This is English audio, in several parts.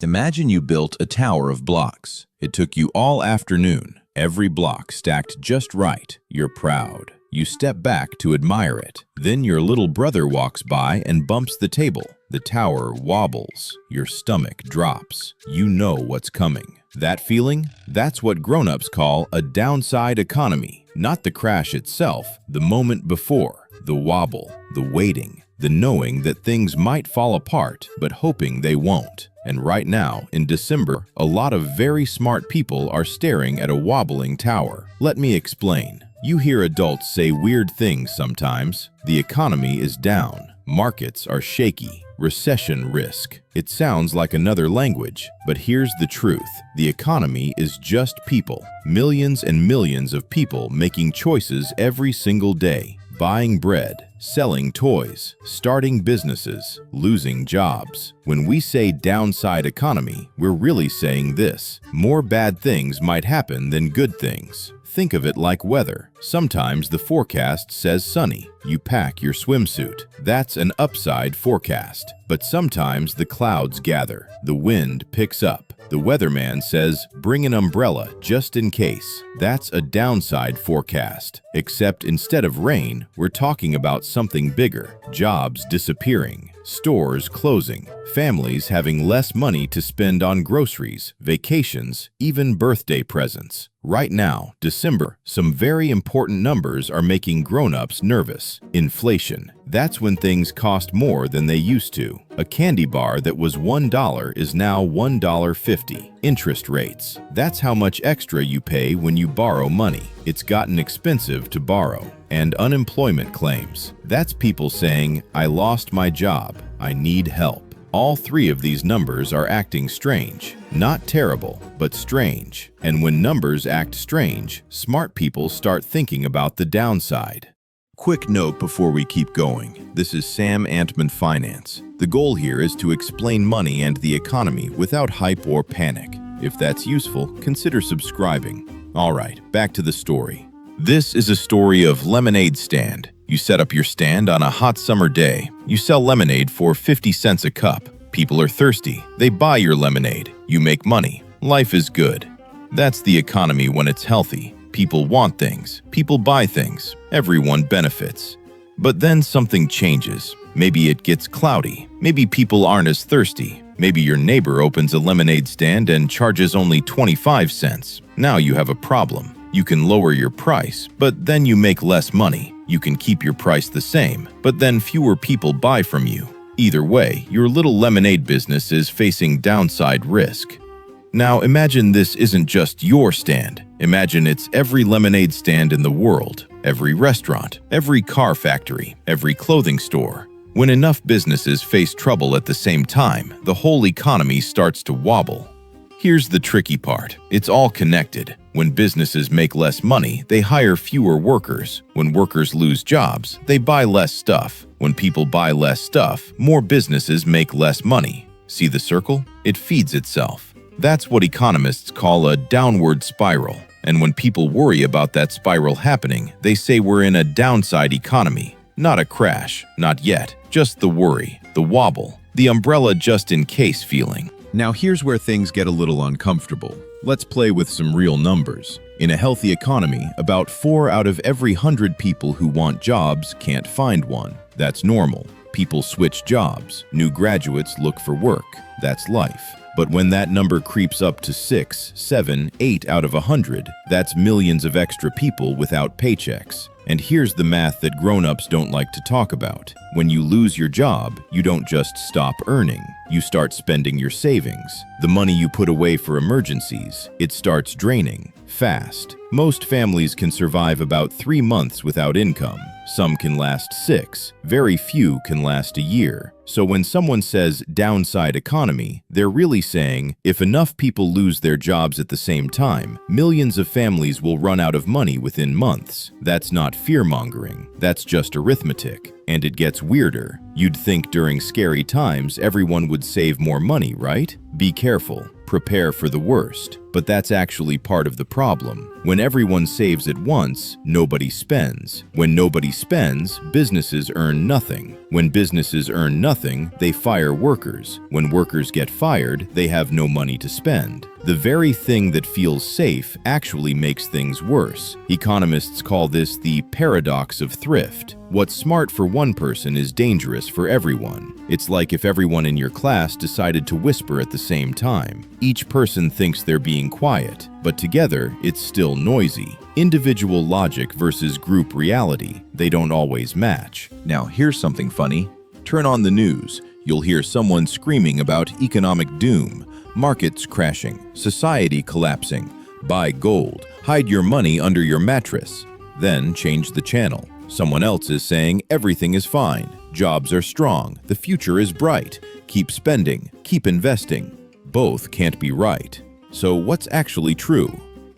Imagine you built a tower of blocks. It took you all afternoon. Every block stacked just right. You're proud. You step back to admire it. Then your little brother walks by and bumps the table. The tower wobbles. Your stomach drops. You know what's coming. That feeling? That's what grown-ups call a downside economy. Not the crash itself, the moment before. The wobble, the waiting, the knowing that things might fall apart, but hoping they won't. And right now, in December, a lot of very smart people are staring at a wobbling tower. Let me explain. You hear adults say weird things sometimes. The economy is down. Markets are shaky. Recession risk. It sounds like another language, but here's the truth. The economy is just people. Millions and millions of people making choices every single day. Buying bread, selling toys, starting businesses, losing jobs. When we say downside economy, we're really saying this. More bad things might happen than good things. Think of it like weather. Sometimes the forecast says sunny. You pack your swimsuit. That's an upside forecast. But sometimes the clouds gather. The wind picks up. The weatherman says, bring an umbrella just in case. That's a downside forecast. Except instead of rain, we're talking about something bigger. Jobs disappearing. Stores closing. Families having less money to spend on groceries, vacations, even birthday presents. Right now, December, some very important numbers are making grown-ups nervous. Inflation. That's when things cost more than they used to. A candy bar that was $1 is now $1.50. Interest rates. That's how much extra you pay when you borrow money. It's gotten expensive to borrow. And unemployment claims. That's people saying, I lost my job. I need help. All three of these numbers are acting strange. Not terrible, but strange. And when numbers act strange, smart people start thinking about the downside. Quick note before we keep going. This is Sam Antman Finance. The goal here is to explain money and the economy without hype or panic. If that's useful, consider subscribing. All right, back to the story. This is a story of lemonade stand. You set up your stand on a hot summer day. You sell lemonade for 50 cents a cup. People are thirsty. They buy your lemonade. You make money. Life is good. That's the economy when it's healthy. People want things. People buy things. Everyone benefits. But then something changes. Maybe it gets cloudy. Maybe people aren't as thirsty. Maybe your neighbor opens a lemonade stand and charges only 25 cents. Now you have a problem. You can lower your price, but then you make less money. You can keep your price the same, but then fewer people buy from you. Either way, your little lemonade business is facing downside risk. Now imagine this isn't just your stand. Imagine it's every lemonade stand in the world, every restaurant, every car factory, every clothing store. When enough businesses face trouble at the same time, the whole economy starts to wobble. Here's the tricky part. It's all connected. When businesses make less money, they hire fewer workers. When workers lose jobs, they buy less stuff. When people buy less stuff, more businesses make less money. See the circle? It feeds itself. That's what economists call a downward spiral. And when people worry about that spiral happening, they say we're in a downside economy. Not a crash, not yet. Just the worry, the wobble, the umbrella just in case feeling. Now here's where things get a little uncomfortable. Let's play with some real numbers. In a healthy economy, about 4 out of every 100 people who want jobs can't find one. That's normal. People switch jobs. New graduates look for work. That's life. But when that number creeps up to 6, 7, 8 out of 100, that's millions of extra people without paychecks. And here's the math that grown-ups don't like to talk about. When you lose your job, you don't just stop earning. You start spending your savings. The money you put away for emergencies, it starts draining fast. Most families can survive about 3 months without income. Some can last 6. Very few can last a year. So when someone says downside economy, they're really saying if enough people lose their jobs at the same time, millions of families will run out of money within months. That's not fear-mongering. That's just arithmetic. And it gets weirder. You'd think during scary times everyone would save more money, right? Be careful. prepare for the worst. But that's actually part of the problem. When everyone saves at once, nobody spends. When nobody spends, businesses earn nothing. When businesses earn nothing, they fire workers. When workers get fired, they have no money to spend. The very thing that feels safe actually makes things worse. Economists call this the paradox of thrift. What's smart for one person is dangerous for everyone. It's like if everyone in your class decided to whisper at the same time. Each person thinks they're being quiet, but together it's still noisy. Individual logic versus group reality, they don't always match. Now here's something funny. Turn on the news. You'll hear someone screaming about economic doom, markets crashing, society collapsing. Buy gold, hide your money under your mattress. Then change the channel. Someone else is saying everything is fine, jobs are strong, the future is bright, keep spending, keep investing. Both can't be right. So what's actually true?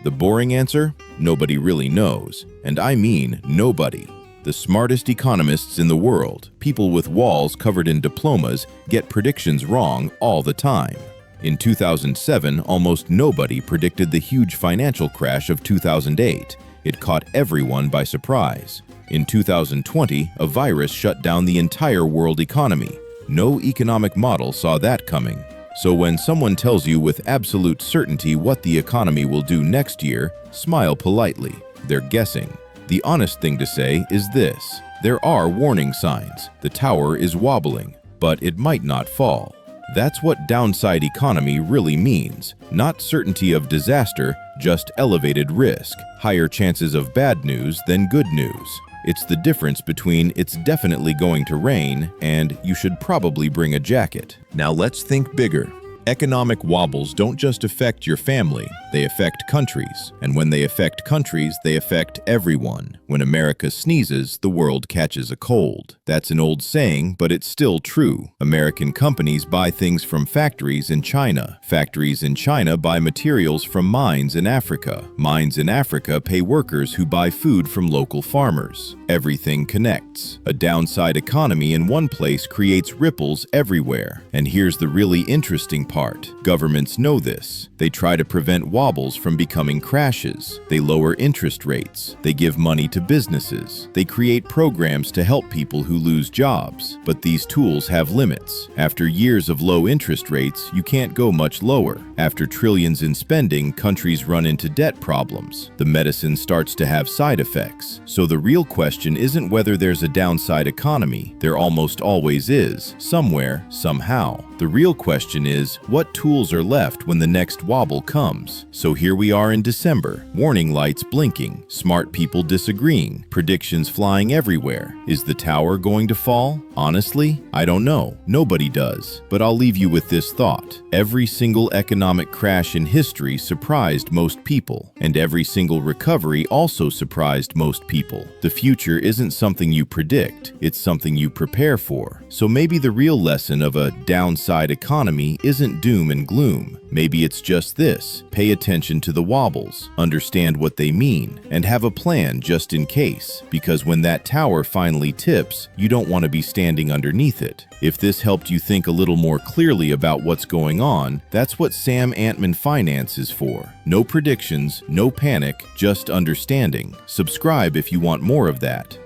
The boring answer? Nobody really knows. And I mean nobody. The smartest economists in the world, people with walls covered in diplomas, get predictions wrong all the time. In 2007, almost nobody predicted the huge financial crash of 2008. It caught everyone by surprise. In 2020, a virus shut down the entire world economy. No economic model saw that coming. So when someone tells you with absolute certainty what the economy will do next year, smile politely. They're guessing. The honest thing to say is this: there are warning signs. The tower is wobbling, but it might not fall. That's what downside economy really means. Not certainty of disaster, just elevated risk, higher chances of bad news than good news. It's the difference between "it's definitely going to rain" and "you should probably bring a jacket." Now let's think bigger. Economic wobbles don't just affect your family, they affect countries. And when they affect countries, they affect everyone. When America sneezes, the world catches a cold. That's an old saying, but it's still true. American companies buy things from factories in China. Factories in China buy materials from mines in Africa. Mines in Africa pay workers who buy food from local farmers. Everything connects. A downside economy in one place creates ripples everywhere. And here's the really interesting part. Governments know this. They try to prevent wobbles from becoming crashes. They lower interest rates. They give money to businesses. They create programs to help people who lose jobs. But these tools have limits. After years of low interest rates, you can't go much lower. After trillions in spending, countries run into debt problems. The medicine starts to have side effects. So the real question isn't whether there's a downside economy. There almost always is, somewhere, somehow. The real question is, what tools are left when the next wobble comes? So here we are in December, warning lights blinking, smart people disagreeing, predictions flying everywhere. Is the tower going to fall? Honestly, I don't know. Nobody does. But I'll leave you with this thought. Every single economic crash in history surprised most people, and every single recovery also surprised most people. The future isn't something you predict, it's something you prepare for. So maybe the real lesson of a downside economy isn't doom and gloom. Maybe it's just this: pay attention to the wobbles, understand what they mean, and have a plan just in case. Because when that tower finally tips, you don't want to be standing underneath it. If this helped you think a little more clearly about what's going on, that's what Sam Antman Finance is for. No predictions, no panic, just understanding. Subscribe if you want more of that.